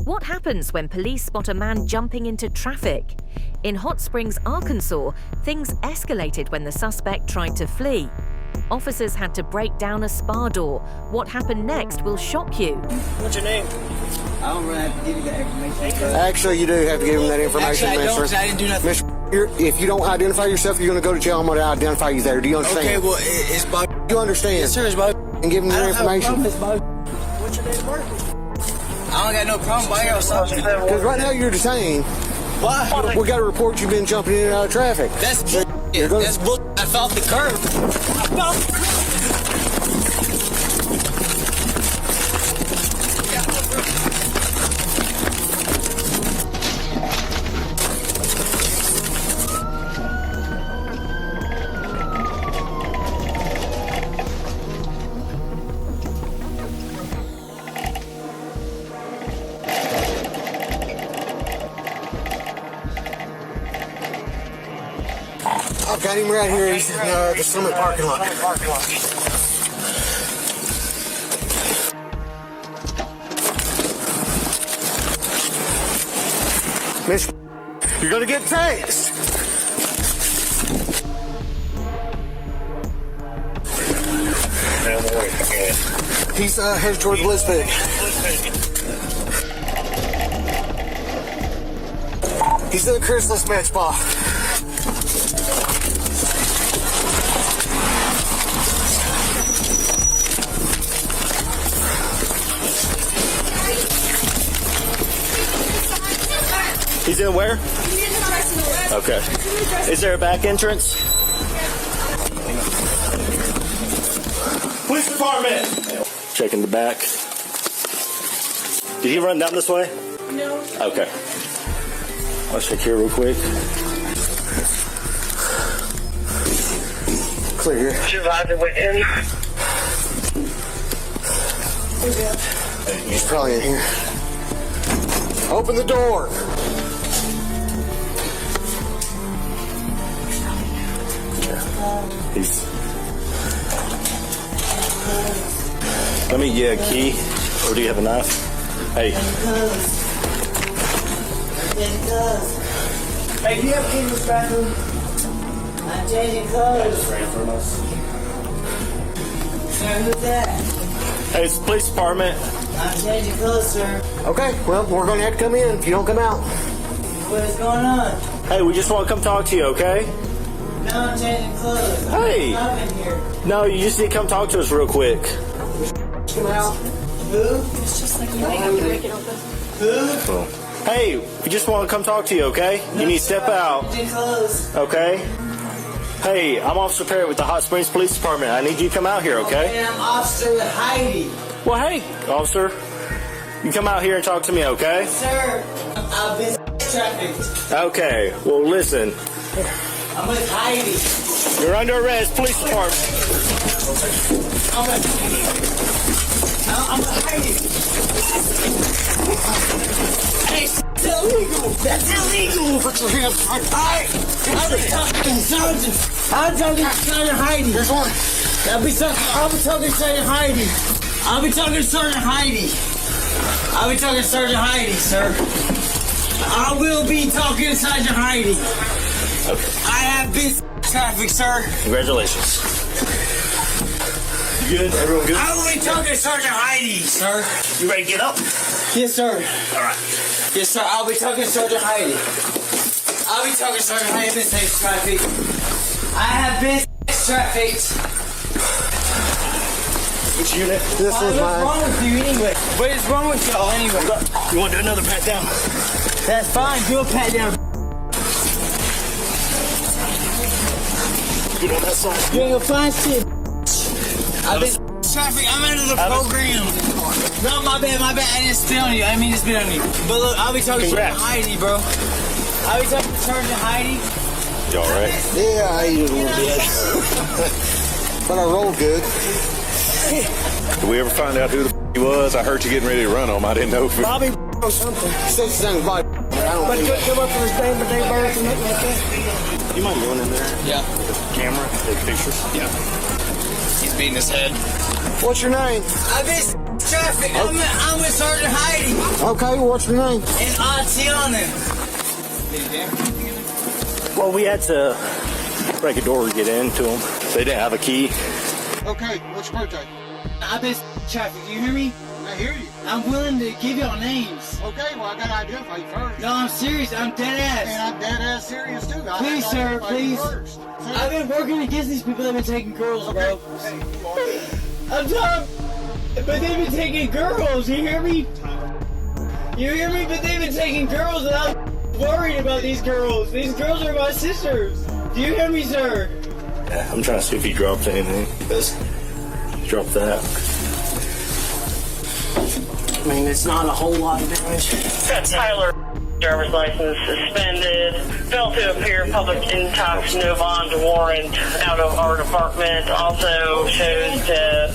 What happens when police spot a man jumping into traffic? In Hot Springs, Arkansas, things escalated when the suspect tried to flee. Officers had to break down a spa door. What happened next will shock you. What's your name? I don't really have to give you that information. Actually, you do have to give him that information, Actually, I don't, mister. 'cause I didn't do nothing. Mister, if you don't identify yourself, you're going to go to jail. I'm going to identify you there. Do you understand? Okay, well, it's Bob. You understand? Yes, sir, it's Bob. And give him your information. What's your name, Mark? I don't got no problem. Why y'all stopping? Because right now you're detained. Why? We got a report you've been jumping in and out of traffic. That's bullshit. That's bullshit. I fell off the curb. I've got him right here. He's in the Summit parking lot. Miss, you're going to get tased. He's headed towards Blitzpig. He's in the Chrysalis Med Spa. He's in where? Okay. Is there a back entrance? Police department! Checking the back. Did he run down this way? No. Okay. I'll check here real quick. Clear. Surviving with him. He's probably in here. Open the door. Let me get a key. Or do you have a knife? Hey. Hey, do you have a key in this bathroom? I'm changing clothes. Sir, who's that? Hey, it's the police department. I'm changing clothes, sir. Okay, well, we're going to have to come in if you don't come out. What is going on? Hey, we just want to come talk to you, okay? No, I'm changing clothes. Hey. I'm in here. No, you just need to come talk to us real quick. Come out. Who? It's just like you might have to break it open. Who? Hey, we just want to come talk to you, okay? You need to step out, Changing clothes. okay? Hey, I'm Officer Perry with the Hot Springs Police Department. I need you to come out here, okay? And I'm Officer Heidi. Well, hey, officer, you come out here and talk to me, okay? Sir, I've been trafficked. Okay, well, listen. I'm with Heidi. You're under arrest, police department. I'm with Heidi. Hey, it's illegal. That's illegal. Put your hands on. I'm talking Sergeant. I'm talking Sergeant Heidi. There's one. I'll be talking Sergeant Heidi. I'll be talking Sergeant Heidi. I'll be talking Sergeant Heidi, sir. I will be talking to Sergeant Heidi. Okay. I have been traffic, sir. Congratulations. You good? Everyone good? I will be talking to Sergeant Heidi, sir. You ready to get up? Yes, sir. All right. Yes, sir. I'll be talking to Sergeant Heidi. I'll be talking to Sergeant Heidi. I've been safe traffic. I have been trafficked. Which unit? This was What's mine. wrong with you anyway? What is wrong with y'all anyway? You want to do another pat down? That's fine. Do a pat down. Get on that side. You ain't gonna find shit. I've been traffic. I'm under the program. No, my bad. I didn't spit on you. I mean to spit on you. But look, I'll be talking to Congrats. Heidi, bro. I'll be talking to Sergeant Heidi. You all right? Yeah, I ate it a little bit. But I rolled good. Did we ever find out who the he was? I heard you getting ready to run him. I didn't know if it... Bobby or something. He said his name was Bobby. I don't But think come up for his name, but they birth and nothing like that. You mind going in there? Yeah. Camera, take pictures. Yeah. He's beating his head. What's your name? I've been traffic. I'm with Sergeant Heidi Okay, what's your name? and Atiana. Well, we had to break a door to get into them. They didn't have a key. Okay, what's your birthday? I've been traffic. You hear me? I hear you. I'm willing to give y'all names. Okay, well, I gotta identify you first. No, I'm serious. I'm dead ass. And I'm dead ass serious too. I Please, have to sir, identify you please. first. I've been working against these people that have been taking girls, bro. Hey, you are. I'm done. But they've been taking girls. You hear me? You hear me? But they've been taking girls, and I'm worried about these girls. These girls are my sisters. Do you hear me, sir? Yeah, I'm trying to see if he dropped anything. He dropped that. I mean, it's not a whole lot of damage. Got Tyler, driver's license suspended. Failed to appear in public intox, no bond warrant out of our department. Also shows to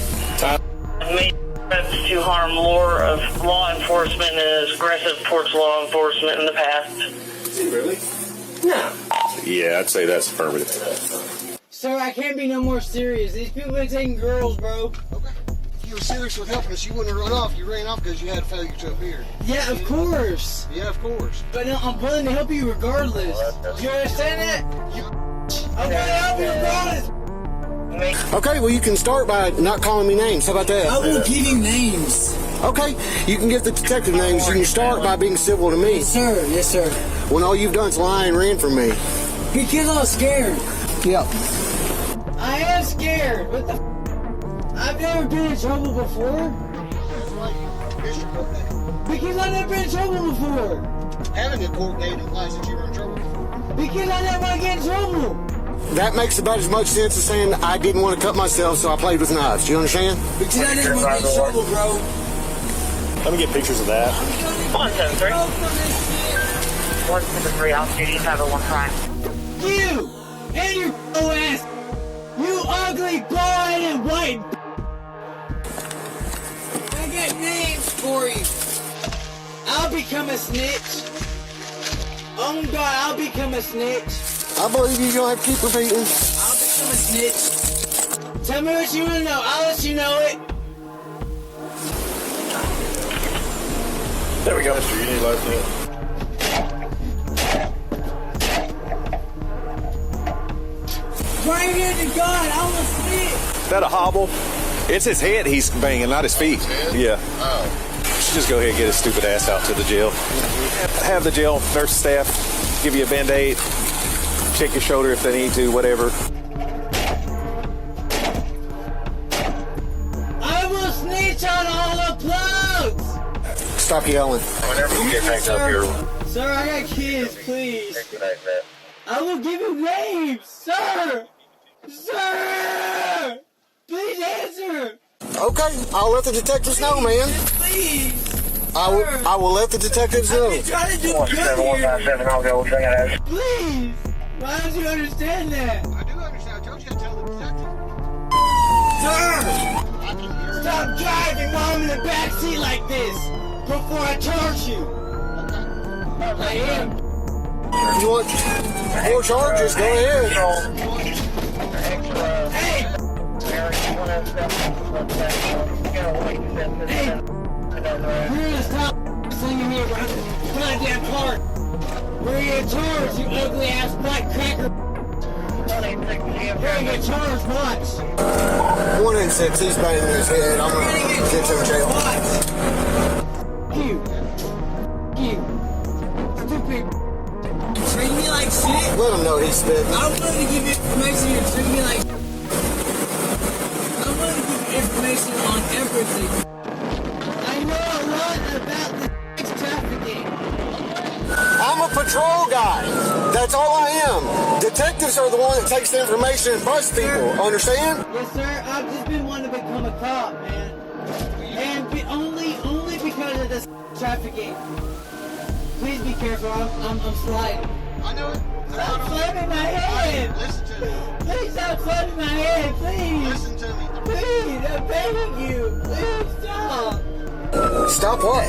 make threats to harm law enforcement and is aggressive towards law enforcement in the past. Really? No. Yeah, I'd say that's affirmative. Sir, I can't be no more serious. These people been taking girls, bro. Okay. If you were serious with helping us, you wouldn't have run off. You ran off because you had a failure to appear. Yeah, of course. Yeah, of course. But no, I'm willing to help you regardless. You understand that? I'm willing to help you regardless. Okay, well, you can start by not calling me names. How about I that? will give you names. Okay, you can give the detective names. You can start by being civil to me. Sir, yes, sir. When all you've done is lie and ran from me. Because I'm scared. Yep. I am scared. What the I've never been in trouble before. Because I've never been in trouble before. Having a court date implies that you were in trouble before. Because I never want to get in trouble. That makes about as much sense as saying I didn't want to cut myself, so I played with knives. Do you understand? Because I didn't want to get in trouble, bro. Let me get pictures of that. 173. 173, off duty, 501 crime. You and your ass. You ugly, blonde and white. I got names for you. I'll become a snitch. Oh God, I'll become a snitch. I believe you. You don't have to keep repeating. I'll become a snitch. Tell me what you want to know. I'll let you know it. There we go. Mr. You need license. Bring it to God. I want to snitch. That a hobble? It's his head he's banging, not his feet. Yeah. Should just go ahead and get his stupid ass out to the jail. Have the jail nurse staff give you a Band-Aid, check your shoulder if they need to, whatever. I will snitch on all the plugs. Stop yelling. Whenever you get back up here. Sir, I got kids, please. I will give you names, sir. Sir, please answer. Okay, I'll let the detectives know, man. Please. I will let the detectives know. I've been trying to do good here. 157, I'll go. Please. Why don't you understand that? I do understand. I told you to tell the detective. Sir, stop driving while I'm in the back seat like this before I charge you. I am. You want more charges? Go ahead. Hey! Hey! We're gonna stop singing here around the goddamn park. We're gonna charge, you ugly ass black cracker. We're gonna get charged, watch. 1 in 6, he's banging his head. I'm gonna get him in jail. Watch. You. Stupid. Treat me like shit. Let him know he's spitting. I'm willing to give you information here. Treat me like. I'm willing to give you information on everything. I know a lot about the sex trafficking. I'm a patrol guy. That's all I am. Detectives are the one that takes the information and busts people. Understand? Yes, sir. I've just been wanting to become a cop, man. And only because of this trafficking. Please be careful. I'm sliding. I know it. Stop slapping my head. Listen to me. Please stop slapping my head, please. Listen to me. Please, I'm begging you. Please stop. Stop what?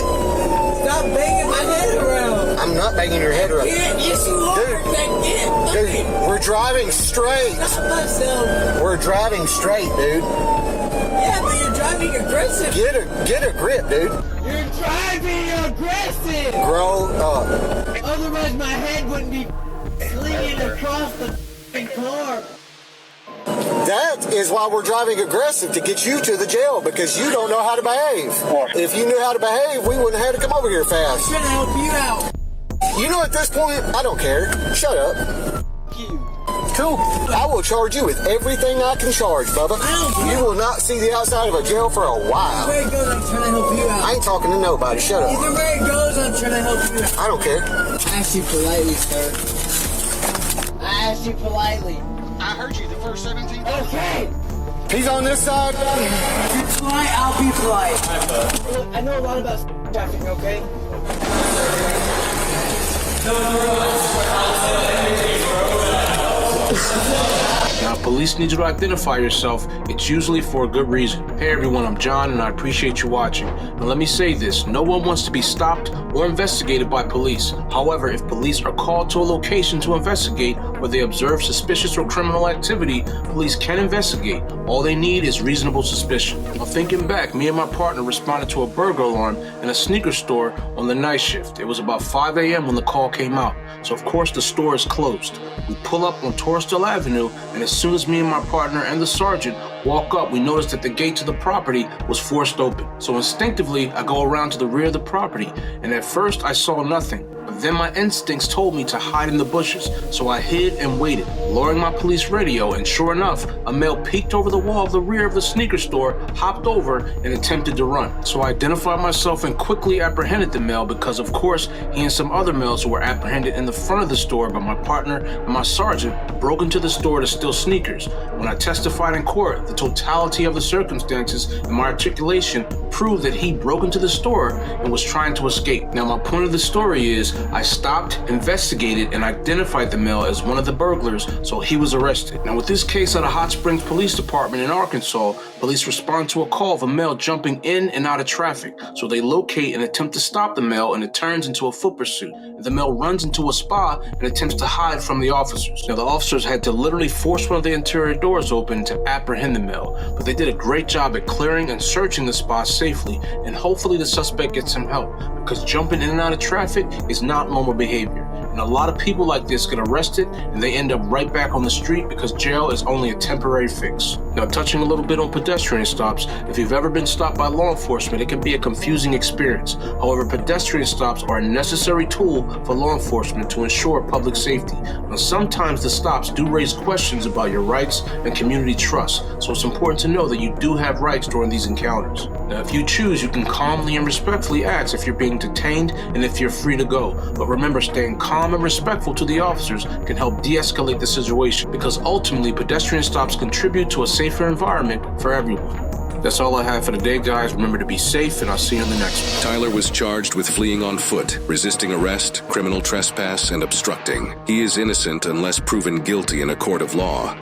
Stop banging my head around. I'm not banging your head around. Yes, you are. Dude, we're driving straight. Stop myself. We're driving straight, dude. Yeah, but you're driving aggressive. Get a grip, dude. You're driving aggressive. Grow up. Otherwise, my head wouldn't be slinging across the car. That is why we're driving aggressive, to get you to the jail, because you don't know how to behave. If you knew how to behave, we wouldn't have had to come over here fast. I'm trying to help you out. You know, at this point, I don't care. Shut up. Cool. I will charge you with everything I can charge, Bubba. You will not see the outside of a jail for a while. Either way it goes, I'm trying to help you out. I ain't talking to nobody. Shut up. Either way it goes, I'm trying to help you out. I don't care. I asked you politely, sir. I asked you politely. I heard you the first 17 times. Okay. He's on this side. If you're polite, I'll be polite. Look, I know a lot about traffic, okay? Now, if police need you to identify yourself, it's usually for a good reason. Hey everyone, I'm John and I appreciate you watching. Now let me say this, no one wants to be stopped or investigated by police. However, if police are called to a location to investigate or they observe suspicious or criminal activity, police can investigate. All they need is reasonable suspicion. Now thinking back, me and my partner responded to a burglar alarm in a sneaker store on the night shift. It was about 5 a.m. when the call came out. So of course the store is closed. We pull up on Torresdale Avenue, and as soon as me and my partner and the sergeant walk up, we noticed that the gate to the property was forced open. So instinctively, I go around to the rear of the property, and at first I saw nothing. But then my instincts told me to hide in the bushes, so I hid and waited, lowering my police radio, and sure enough, a male peeked over the wall of the rear of the sneaker store, hopped over, and attempted to run. So I identified myself and quickly apprehended the male because, of course, he and some other males who were apprehended in the front of the store by my partner and my sergeant broke into the store to steal sneakers. When I testified in court, the totality of the circumstances and my articulation proved that he broke into the store and was trying to escape. Now, my point of the story is I stopped, investigated, and identified the male as one of the burglars, so he was arrested. Now, with this case out of Hot Springs Police Department in Arkansas, police respond to a call of a male jumping in and out of traffic. So they locate and attempt to stop the male, and it turns into a foot pursuit. The male runs into a spa and attempts to hide from the officers. Now, the officers had to literally force one of the interior doors open to apprehend the male, but they did a great job at clearing and searching the spa safely, and hopefully the suspect gets some help, because jumping in and out of traffic is not normal behavior. And a lot of people like this get arrested and they end up right back on the street because jail is only a temporary fix. Now, touching a little bit on pedestrian stops, if you've ever been stopped by law enforcement, it can be a confusing experience. However, pedestrian stops are a necessary tool for law enforcement to ensure public safety. Now, sometimes the stops do raise questions about your rights and community trust, so it's important to know that you do have rights during these encounters. Now, if you choose, you can calmly and respectfully ask if you're being detained and if you're free to go. But remember, staying calm and respectful to the officers can help de-escalate the situation, because ultimately pedestrian stops contribute to a safer environment for everyone. That's all I have for today, guys. Remember to be safe, and I'll see you in the next one. Tyler was charged with fleeing on foot, resisting arrest, criminal trespass, and obstructing. He is innocent unless proven guilty in a court of law.